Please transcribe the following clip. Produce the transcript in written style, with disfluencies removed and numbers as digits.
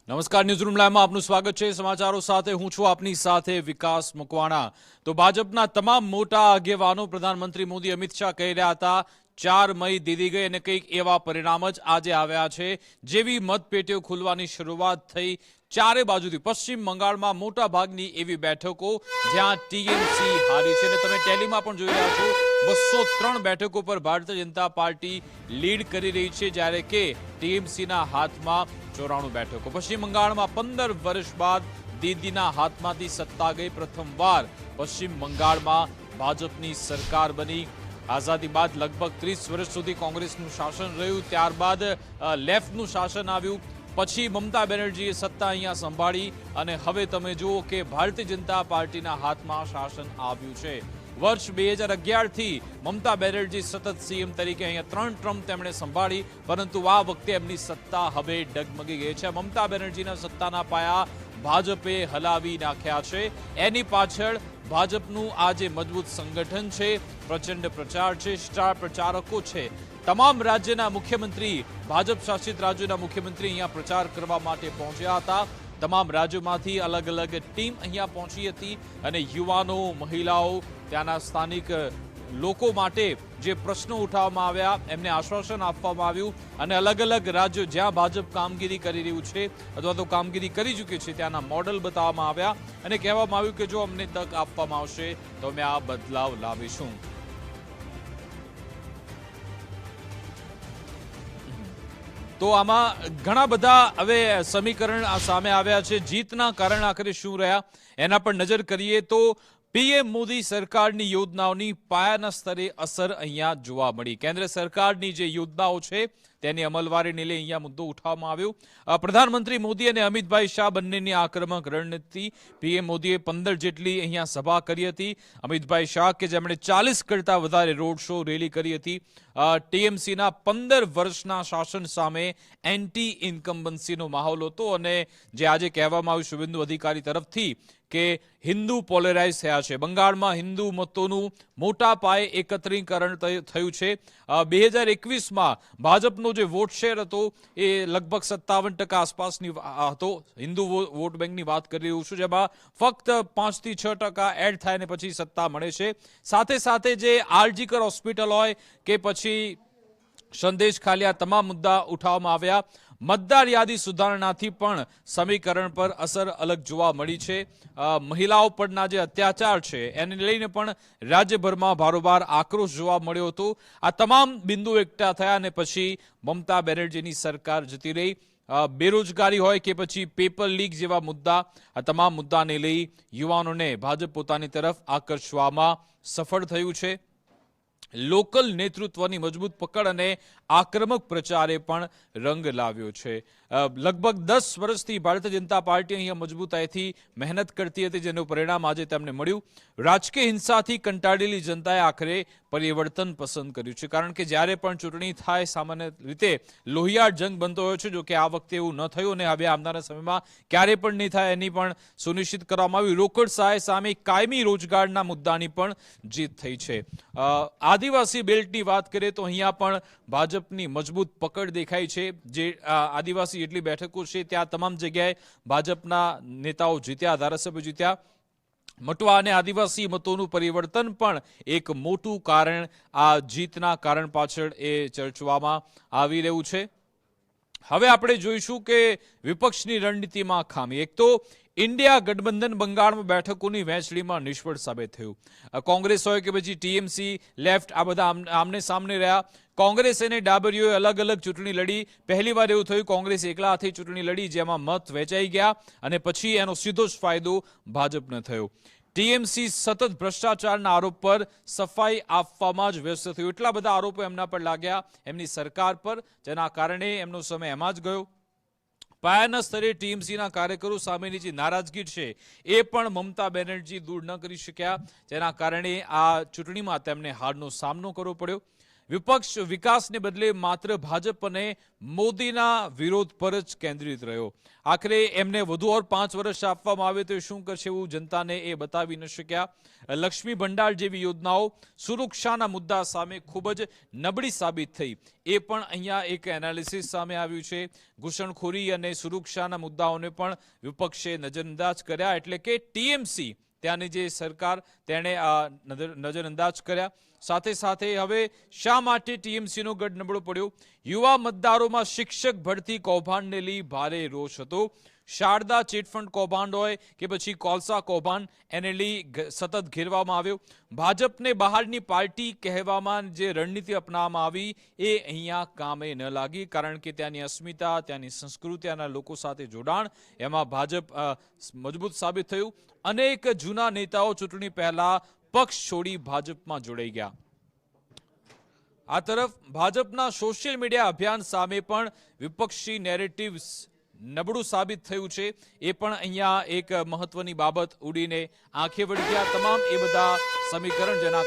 નમસ્કાર, ન્યૂઝરૂમ લાઈવમાં આપનું સ્વાગત છે। સમાચારો સાથે હું છું આપની સાથે વિકાસ મકવાણા। તો ભાજપના તમામ મોટા આગેવાનો પ્રધાનમંત્રી મોદી અમિત શાહ કહી રહ્યા હતા 4 મઈ દીધી ગઈ અને કંઈક એવા પરિણામ જ આજે આવ્યા છે। જેવી મતપેટીઓ ખુલવાની શરૂઆત થઈ ચારે બાજુથી પશ્ચિમ બંગાળમાં મોટા ભાગની એવી બેઠકો જ્યાં ટીએમસી હારી છે અને તમે ટેલીમાં પણ જોઈ રહ્યા છો 203 બેઠકો પર ભારતીય જનતા પાર્ટી લીડ કરી રહી છે, જ્યારે કે ટીએમસીના હાથમાં 94 બેઠકો। પશ્ચિમ બંગાળમાં 15 વર્ષ બાદ દીદીના હાથમાંથી સત્તા ગઈ। પ્રથમવાર પશ્ચિમ બંગાળમાં ભાજપની સરકાર બની। આઝાદી બાદ લગભગ 30 વર્ષ સુધી કોંગ્રેસનું શાસન રહ્યું, ત્યારબાદ લેફ્ટનું શાસન આવ્યું, પછી મમતા બેનર્જીએ સત્તા અહીંયા સંભાળી અને હવે તમે જુઓ કે ભારતીય જનતા પાર્ટીના હાથમાં શાસન આવ્યું છે। વર્ષ 2011થી મમતા બેનર્જી સતત સીએમ તરીકે અહીંયા 3 ટર્મ તેમણે સંભાળી, પરંતુ આ વખતે એમની સત્તા હવે ડગમગી ગઈ છે। મમતા બેનર્જીના સત્તાના પાયા ભાજપે હલાવી નાખ્યા છે। એની પાછળ ભાજપનું આ જે મજબૂત સંગઠન છે, પ્રચંડ પ્રચાર છે, સ્ટાર પ્રચારકો છે। તમામ રાજ્યના મુખ્યમંત્રી, ભાજપ શાસિત રાજ્યોના મુખ્યમંત્રી અહીંયા પ્રચાર કરવા માટે પહોંચ્યા હતા। તમામ રાજ્યોમાંથી અલગ અલગ ટીમ અહીંયા પહોંચી હતી અને યુવાનો, મહિલાઓ, ત્યાંના સ્થાનિક લોકો માટે જે પ્રશ્નો ઉઠાવવામાં આવ્યા એમને આશ્વાસન આપવામાં આવ્યું અને અલગ અલગ રાજ્યો જ્યાં ભાજપ કામગીરી કરી રહ્યું છે અથવા તો કામગીરી કરી ચૂક્યું છે ત્યાંના મોડલ બતાવવામાં આવ્યા અને કહેવામાં આવ્યું કે જો અમને તક આપવામાં આવશે તો અમે આ બદલાવ લાવીશું। તો આમાં ઘણા બધા હવે સમીકરણ સામે આવ્યા છે। જીતના કારણ આખરે શું રહ્યા એના પર નજર કરીએ તો પીએમ મોદી સરકારની યોજનાઓની પાયાના સ્તરે અસર અહીંયા જોવા મળી। કેન્દ્ર સરકારની જે યોજનાઓ છે તેની અમલવારીને લઈ અહીંયા મુદ્દો ઉઠાવવામાં આવ્યો। પ્રધાનમંત્રી મોદી અને અમિતભાઈ શાહ બંનેની આક્રમક રણનીતિ। પીએમ મોદીએ 15 જેટલી અહીંયા સભા કરી હતી। અમિતભાઈ શાહ કે જેમણે 40 કરતા વધારે રોડ શો, રેલી કરી હતી। ટીએમસીના 15 વર્ષના શાસન સામે એન્ટી ઇન્કમ્બન્સીનો માહોલ હતો અને જે આજે કહેવામાં આવ્યું શુભેન્દુ અધિકારી તરફથી કે હિન્દુ પોલેરાઇઝ થયા છે। બંગાળમાં હિન્દુ મતોનું મોટા પાયે એકત્રીકરણ થયું છે। 2021માં ભાજપનો જે વોટ શેર હતો એ લગભગ 57% આસપાસની હતો। હિન્દુ વોટ બેંકની વાત કરી રહ્યું છું, જેમાં ફક્ત 5 થી 6% એડ થાય ને પછી સત્તા મળે છે। સાથે સાથે જે આરજીકર હોસ્પિટલ હોય કે પછી સંદેશ ખાલી, આ તમામ મુદ્દા ઉઠાવવામાં આવ્યા। મતદાર યાદી સુધારણાથી પણ સમીકરણ પર અસર અલગ જોવા મળી છે। મહિલાઓ પરના જે અત્યાચાર છે એને લઈને પણ રાજ્યભરમાં ભારોભાર આક્રોશ જોવા મળ્યો હતો। આ તમામ બિંદુ એકઠા થયા અને પછી મમતા બેનર્જીની સરકાર જતી રહી। બેરોજગારી હોય કે પછી પેપર લીક જેવા મુદ્દા, આ તમામ મુદ્દાને લઈ યુવાનોને ભાજપ પોતાની તરફ આકર્ષવામાં સફળ થયું છે। લોકલ નેતૃત્વની મજબૂત પકડ અને આક્રમક પ્રચારે પણ રંગ લાવ્યો છે। લગભગ 10 વર્ષથી ભારતીય જનતા પાર્ટી અહીંયા મજબૂતાઈથી મહેનત કરતી હતી, જેનું પરિણામ આજે તેમને મળ્યું। રાજકીય હિંસાથી કંટાળેલી જનતાએ આખરે પરિવર્તન પસંદ કર્યું છે, કારણ કે જ્યારે પણ ચૂંટણી થાય સામાન્ય રીતે લોહિયાળ જંગ બનતો હોય છે। જો કે આ વખતે એવું ન થયું અને હવે આવનારા સમયમાં ક્યારે પણ નહીં થાય એની પણ સુનિશ્ચિત કરવામાં આવ્યું। રોકડ સહાય સામે કાયમી રોજગારના મુદ્દાની પણ જીત થઈ છે। આદિવાસી બેલ્ટની વાત કરીએ તો અહીંયા પણ ભાજપની મજબૂત પકડ દેખાઈ છે। જે આદિવાસી જેટલી બેઠકો છે ત્યાં તમામ જગ્યાએ ભાજપના નેતાઓ જીત્યા, ધારાસભ્યો જીત્યા। મટવા અને આદિવાસી મતોનું પરિવર્તન પણ એક મોટું કારણ આ જીતના કારણ પાછળ એ ચર્ચવામાં આવી રહ્યું છે। હવે આપણે જોઈશું કે વિપક્ષની રણનીતિમાં ખામી। એક તો ઇન્ડિયા ગઠબંધન બંગાળમાં બેઠકોની વહેંચણીમાં નિષ્ફળ સાબિત થયું। કોંગ્રેસ હોય કે પછી ટીએમસી, લેફ્ટ, આ બધા આમને સામને રહ્યા। કોંગ્રેસ અને ડાબરીઓએ અલગ અલગ ચૂંટણી લડી। પહેલીવાર એવું થયું કોંગ્રેસ એકલા હાથે ચૂંટણી લડી, જેમાં મત વહેંચાઈ ગયા અને પછી એનો સીધો જ ફાયદો ભાજપને થયો। ટીએમસી સતત ભ્રષ્ટાચારના આરોપ પર સફાઈ આપવામાં જ વ્યસ્ત થયું। એટલા બધા આરોપો એમના પર લાગ્યા, એમની સરકાર પર, જેના કારણે એમનો સમય એમાં જ ગયો। પાયાના સ્તરે ટીએમસીના કાર્યકરો સામેની જે નારાજગી છે એ પણ મમતા બેનર્જી દૂર ન કરી શક્યા, જેના કારણે આ ચૂંટણીમાં તેમને હારનો સામનો કરવો પડ્યો। વિપક્ષ વિકાસને બદલે માત્ર ભાજપ અને મોદીના વિરોધ પર જ કેન્દ્રિત રહ્યો. આખરે એમને વધુ ઓર 5 વર્ષ આપવામાં આવે તો શું કરશે એવું જનતાને એ બતાવી ન શક્યા. લક્ષ્મી ભંડાર જેવી યોજનાઓ સુરક્ષાના મુદ્દા સામે ખૂબ જ નબળી સાબિત થઈ. એ પણ અહીંયા એક એનાલિસિસ સામે આવ્યું છે. ઘૂસણખોરી અને સુરક્ષાના મુદ્દાઓને પણ વિપક્ષે નજરઅંદાજ કર્યા, એટલે કે ટીએમસી ત્યાંની જે સરકાર તેણે નજરઅંદાજ કર્યા. સાથે સાથે હવે શા માટે ટીએમસીનો ગઢ નબળો પડ્યો? યુવા મતદારોમાં શિક્ષક ભરતી કૌભાંડને લઈ ભારે રોષ હતો. શારદા ચીટફંડ કૌભાંડ હોય કે પછી કોલસા કૌભાંડ, એને લઈ સતત ઘેરવામાં આવ્યો. ભાજપને બહારની પાર્ટી કહેવામાં જે રણનીતિ અપનાવવામાં આવી એ અહીંયા કામે ન લાગી, કારણ કે ત્યાંની અસ્મિતા, ત્યાંની સંસ્કૃતિ, ત્યાંના લોકો સાથે જોડાણ, એમાં ભાજપ મજબૂત સાબિત થયું. અનેક જૂના નેતાઓ ચૂંટણી પહેલા પક્ષ છોડી ભાજપમાં જોડાઈ ગયા. આ તરફ ભાજપના સોશિયલ મીડિયા અભિયાન સામે પણ વિપક્ષી નેરેટિવ નબળું સાબિત થયું છે. એ પણ અહીંયા એક મહત્વની બાબત ઉડીને આંખે વળી ગયા. તમામ એ બધા સમીકરણ જેના